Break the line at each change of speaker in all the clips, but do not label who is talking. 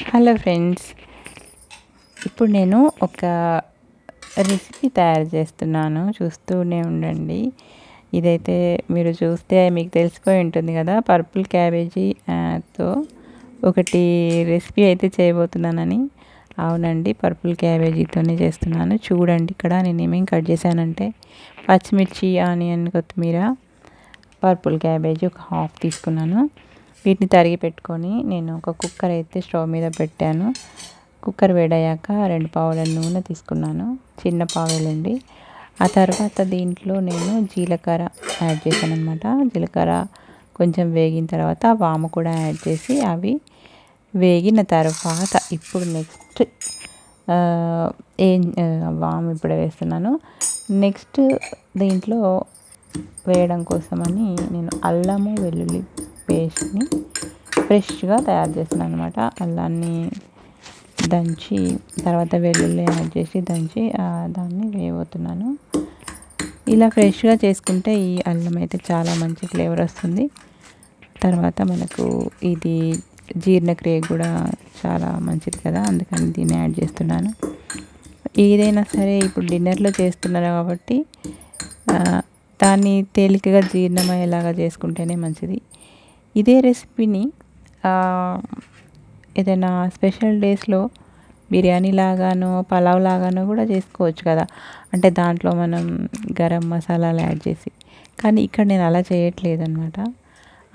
Hello friends, ఇప్పుడు నేను ఒక రెసిపీ తయారు చేస్తున్నాను. చూస్తూనే ఉండండి. ఇదైతే మీరు చూస్తే మీకు తెలిసిపోయి ఉంటుంది కదా, పర్పుల్ క్యాబేజీ తో ఒకటి రెసిపీ అయితే చేయబోతున్నానని. అవునండి, పర్పుల్ క్యాబేజీతోనే చేస్తున్నాను. చూడండి, ఇక్కడ నేను ఏమేమి కట్ చేశానంటే పచ్చిమిర్చి, ఆనియన్, కొత్తిమీర, పర్పుల్ క్యాబేజీ ఒక హాఫ్ తీసుకున్నాను. వీటిని తరిగి పెట్టుకొని నేను ఒక కుక్కర్ అయితే స్టవ్ మీద పెట్టాను. కుక్కర్ వేడయ్యాక 2 పావుల నూనె తీసుకున్నాను, చిన్న పావేలండి. ఆ తర్వాత దీంట్లో నేను జీలకర్ర యాడ్ చేశాను అనమాట. జీలకర్ర కొంచెం వేగిన తర్వాత వాము కూడా యాడ్ చేసి అవి వేగిన తర్వాత ఇప్పుడు నెక్స్ట్ వాము ఇప్పుడే వేస్తున్నాను. నెక్స్ట్ దీంట్లో వేయడం కోసమని నేను అల్లము వెల్లుల్లి పేస్ట్ని ఫ్రెష్గా తయారు చేస్తున్నాను అనమాట. అల్లాన్ని దంచి తర్వాత వెల్లుల్లి యాడ్ చేసి దంచి దాన్ని వేయబోతున్నాను. ఇలా ఫ్రెష్గా చేసుకుంటే ఈ అల్లం అయితే చాలా మంచి ఫ్లేవర్ వస్తుంది. తర్వాత మనకు ఇది జీర్ణక్రియ కూడా చాలా మంచిది కదా, అందుకని దీన్ని యాడ్ చేస్తున్నాను. ఏదైనా సరే ఇప్పుడు డిన్నర్లో చేస్తున్నారు కాబట్టి దాన్ని తేలికగా జీర్ణమయ్యేలాగా చేసుకుంటేనే మంచిది. ఇదే రెసిపీని ఏదైనా స్పెషల్ డేస్లో బిర్యానీ లాగానో పలావ్ లాగానో కూడా చేసుకోవచ్చు కదా, అంటే దాంట్లో మనం గరం మసాలాలు యాడ్ చేసి. కానీ ఇక్కడ నేను అలా చేయట్లేదు అనమాట.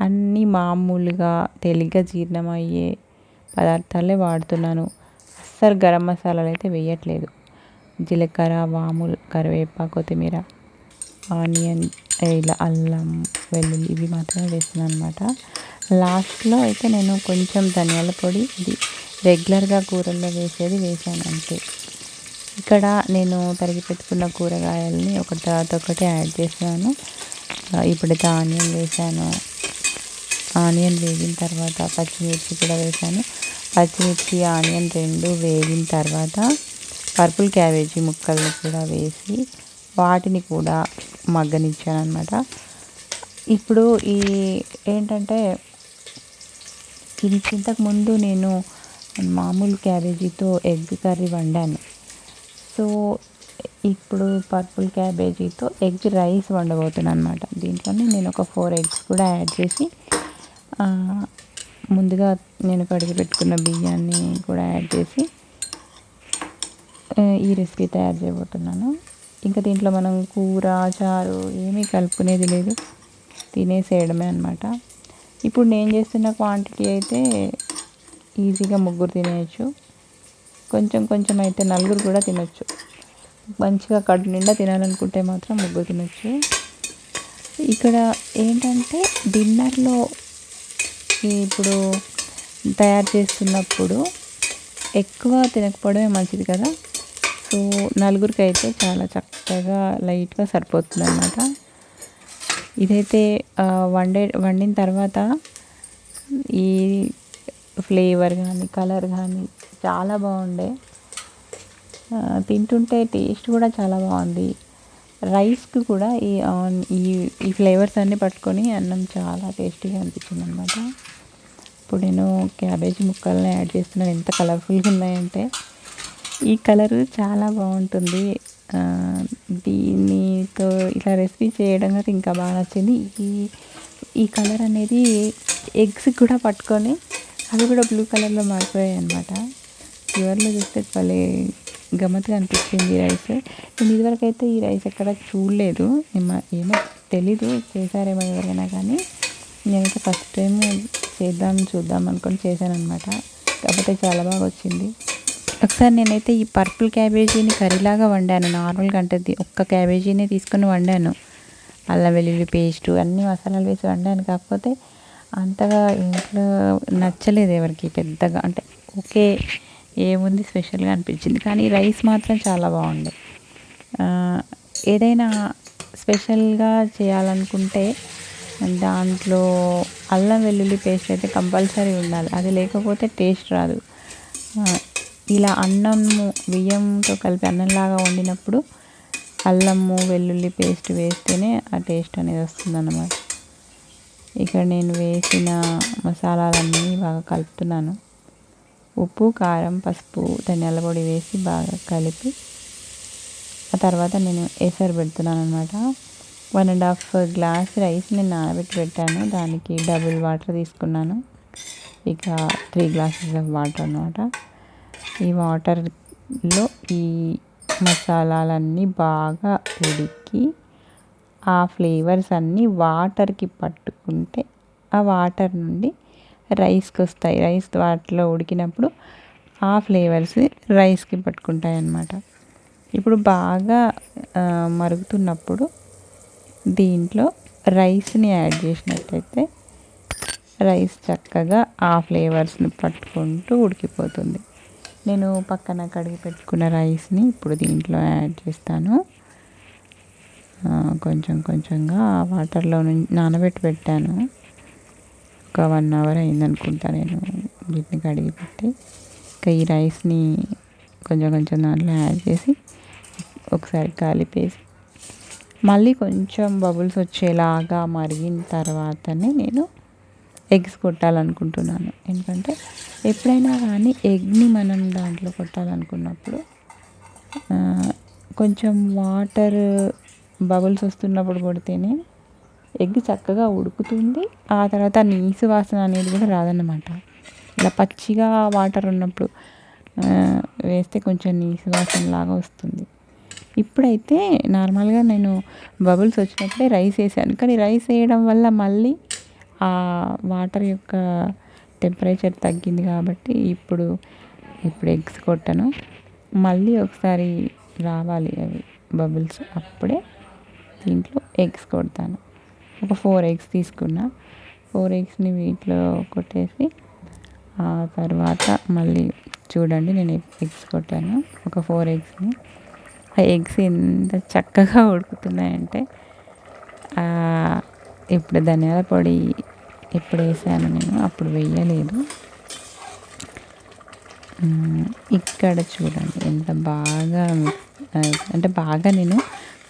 అన్నీ మామూలుగా తేలిగ్గా జీర్ణమయ్యే పదార్థాలే వాడుతున్నాను. అస్సలు గరం మసాలాలు అయితే వేయట్లేదు. జీలకర్ర, వాము, కరివేపాకు, కొత్తిమీర, ఆనియన్, ఇలా అల్లం, వెల్లుల్లి ఇవి మాత్రమే వేస్తున్నాను అనమాట. లాస్ట్లో అయితే నేను కొంచెం ధనియాల పొడి, ఇది రెగ్యులర్గా కూరల్లో వేసేది వేసాను అంతే. ఇక్కడ నేను తరిగి పెట్టుకున్న కూరగాయలని ఒకటి తర్వాత ఒకటి యాడ్ చేసాను. ఇప్పుడైతే ఆనియన్ వేసాను. ఆనియన్ వేగిన తర్వాత పచ్చిమిర్చి కూడా వేసాను. పచ్చిమిర్చి, ఆనియన్ రెండు వేగిన తర్వాత పర్పుల్ క్యాబేజీ ముక్కల్ని కూడా వేసి వాటిని కూడా మగ్గనిచ్చాను అనమాట. ఇప్పుడు ఈ ఏంటంటే ఇది ఇంతకుముందు నేను మామూలు క్యాబేజీతో ఎగ్ కర్రీ వండాను. సో ఇప్పుడు పర్పుల్ క్యాబేజీతో ఎగ్ రైస్ వండబోతున్నాను అనమాట. దీంట్లోనే నేను ఒక 4 ఎగ్స్ కూడా యాడ్ చేసి ముందుగా నేను కడిగి పెట్టుకున్న బియ్యాన్ని కూడా యాడ్ చేసి ఈ రెసిపీ తయారు చేయబోతున్నాను. ఇంకా దీంట్లో మనం కూర, చారు ఏమీ కలుపుకునేది లేదు, తినేసేయడమే అనమాట. ఇప్పుడు నేను చేస్తున్న క్వాంటిటీ అయితే ఈజీగా 3 తినేయచ్చు. కొంచెం కొంచెం అయితే 4 కూడా తినొచ్చు. మంచిగా కడుపు నిండా తినాలనుకుంటే మాత్రం 3 తినొచ్చు. ఇక్కడ ఏంటంటే డిన్నర్లో ఇప్పుడు తయారు చేస్తున్నప్పుడు ఎక్కువ తినకపోవడమే మంచిది కదా. సో 4కి అయితే చాలా చక్కగా లైట్గా సరిపోతుంది అన్నమాట. ఇదైతే వండిన తర్వాత ఈ ఫ్లేవర్ కానీ కలర్ కానీ చాలా బాగుండే, తింటుంటే టేస్ట్ కూడా చాలా బాగుంది. రైస్కి కూడా ఈ ఫ్లేవర్స్ అన్నీ పట్టుకొని అన్నం చాలా టేస్టీగా అనిపించింది అనమాట. ఇప్పుడు నేను క్యాబేజీ ముక్కల్ని యాడ్ చేస్తున్నాను. ఎంత కలర్ఫుల్గా ఉన్నాయంటే ఈ కలరు చాలా బాగుంటుంది. దీనితో ఇలా రెసిపీ చేయడం కూడా ఇంకా బాగా నచ్చింది. ఈ కలర్ అనేది ఎగ్స్ కూడా పట్టుకొని అవి కూడా బ్లూ కలర్లో మారిపోయాయి అనమాట. చివరిలో చూస్తే భలే గమ్మత్తుగా అనిపించింది రైస్. నేను ఇదివరకు అయితే ఈ రైస్ ఎక్కడ చూడలేదు, ఏమో తెలీదు చేశారేమో ఎవరైనా, కానీ నేనైతే ఫస్ట్ టైం చూద్దాం అనుకొని చేశాను అనమాట. కాకపోతే చాలా బాగా వచ్చింది. ఒకసారి నేనైతే ఈ పర్పుల్ క్యాబేజీని కర్రీలాగా వండాను. నార్మల్గా అంటే ఒక్క క్యాబేజీని తీసుకొని వండాను. అల్లం వెల్లుల్లి పేస్టు అన్ని మసాలాలు వేసి వండాను. కాకపోతే అంతగా ఇంట్లో నచ్చలేదు ఎవరికి పెద్దగా, అంటే ఓకే ఏముంది స్పెషల్గా అనిపించింది. కానీ రైస్ మాత్రం చాలా బాగుండే. ఏదైనా స్పెషల్గా చేయాలనుకుంటే దాంట్లో అల్లం వెల్లుల్లి పేస్ట్ అయితే కంపల్సరీ ఉండాలి. అది లేకపోతే టేస్ట్ రాదు. ఇలా అన్నము బియ్యంతో కలిపి అన్నంలాగా వండినప్పుడు అల్లము వెల్లుల్లి పేస్ట్ వేస్తేనే ఆ టేస్ట్ అనేది వస్తుందన్నమాట. ఇక్కడ నేను వేసిన మసాలాలన్నీ బాగా కలుపుతున్నాను. ఉప్పు, కారం, పసుపు, ధనియాల పొడి వేసి బాగా కలిపి ఆ తర్వాత నేను ఎసరు పెడుతున్నాను అనమాట. 1.5 గ్లాస్ రైస్ నేను నానబెట్టి పెట్టాను. దానికి డబుల్ వాటర్ తీసుకున్నాను. ఇక 3 గ్లాసెస్ ఆఫ్ వాటర్ అనమాట. ఈ వాటర్లో ఈ మసాలాలన్నీ బాగా ఉడికి ఆ ఫ్లేవర్స్ అన్నీ వాటర్కి పట్టుకుంటే ఆ వాటర్ నుండి రైస్కి వస్తాయి. రైస్ వాటిలో ఉడికినప్పుడు ఆ ఫ్లేవర్స్ రైస్కి పట్టుకుంటాయి అన్నమాట. ఇప్పుడు బాగా మరుగుతున్నప్పుడు దీంట్లో రైస్ని యాడ్ చేసినట్టయితే రైస్ చక్కగా ఆ ఫ్లేవర్స్ని పట్టుకుంటూ ఉడికిపోతుంది. నేను పక్కన కడిగి పెట్టుకున్న రైస్ని ఇప్పుడు దీంట్లో యాడ్ చేస్తాను. కొంచెం కొంచెంగా వాటర్లో నానబెట్టి పెట్టాను. ఒక 1 అవర్ అయిందనుకుంటా నేను వీటిని కడిగి పెట్టి. ఇంకా ఈ రైస్ని కొంచెం కొంచెం దాంట్లో యాడ్ చేసి ఒకసారి కలిపేసి మళ్ళీ కొంచెం బబుల్స్ వచ్చేలాగా మరిగిన తర్వాతనే నేను ఎగ్స్ కొట్టాలనుకుంటున్నాను. ఎందుకంటే ఎప్పుడైనా కానీ ఎగ్ని మనం దాంట్లో కొట్టాలనుకున్నప్పుడు కొంచెం వాటర్ బబుల్స్ వస్తున్నప్పుడు కొడితేనే ఎగ్ చక్కగా ఉడుకుతుంది. ఆ తర్వాత నీసు వాసన అనేది కూడా రాదన్నమాట. ఇలా పచ్చిగా వాటర్ ఉన్నప్పుడు వేస్తే కొంచెం నీసు వాసన లాగా వస్తుంది. ఇప్పుడైతే నార్మల్గా నేను బబుల్స్ వచ్చినప్పుడే రైస్ వేసాను. కానీ రైస్ వేయడం వల్ల మళ్ళీ ఆ వాటర్ యొక్క టెంపరేచర్ తగ్గింది కాబట్టి ఇప్పుడు ఎగ్స్ కొట్టను. మళ్ళీ ఒకసారి రావాలి అవి బబుల్స్, అప్పుడే దీంట్లో ఎగ్స్ కొడతాను. ఒక 4 ఎగ్స్ తీసుకున్నా. 4 ఎగ్స్ని వీటిలో కొట్టేసి ఆ తర్వాత మళ్ళీ చూడండి నేను ఎగ్స్ కొట్టాను. ఒక 4 ఎగ్స్ని. ఆ ఎగ్స్ ఎంత చక్కగా ఉడుకుతున్నాయంటే ఇప్పుడు ధనియాల పొడి ఎప్పుడు వేసాను నేను, అప్పుడు వేయలేదు. ఇక్కడ చూడండి ఎంత బాగా అంటే బాగా నేను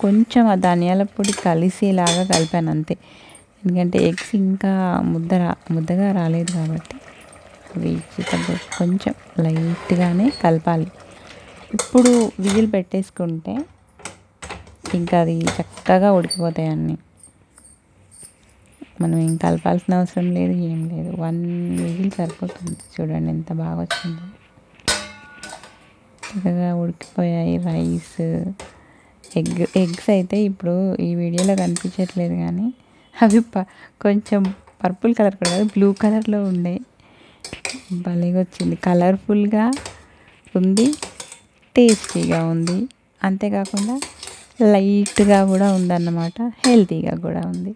కొంచెం ఆ ధనియాల పొడి కలిసేలాగా కలిపాను అంతే. ఎందుకంటే ఎగ్స్ ఇంకా ముద్దగా రాలేదు కాబట్టి అవి కొంచెం లైట్గానే కలపాలి. ఇప్పుడు విజిల్ పెట్టేసుకుంటే ఇంకా అది చక్కగా ఉడికిపోతాయి అన్నీ. మనం ఏం కలపాల్సిన అవసరం లేదు, ఏం లేదు. 1 విజిల్ సరిపోతుంది. చూడండి ఎంత బాగా వచ్చిందో. చక్కగా ఉడికిపోయాయి రైస్, ఎగ్స్ అయితే ఇప్పుడు ఈ వీడియోలో కనిపించట్లేదు కానీ అవి కొంచెం పర్పుల్ కలర్ కూడా కాదు, బ్లూ కలర్లో ఉండే. భలేగా వచ్చింది, కలర్ఫుల్గా ఉంది, టేస్టీగా ఉంది. అంతేకాకుండా లైట్గా కూడా ఉందన్నమాట, హెల్తీగా కూడా ఉంది.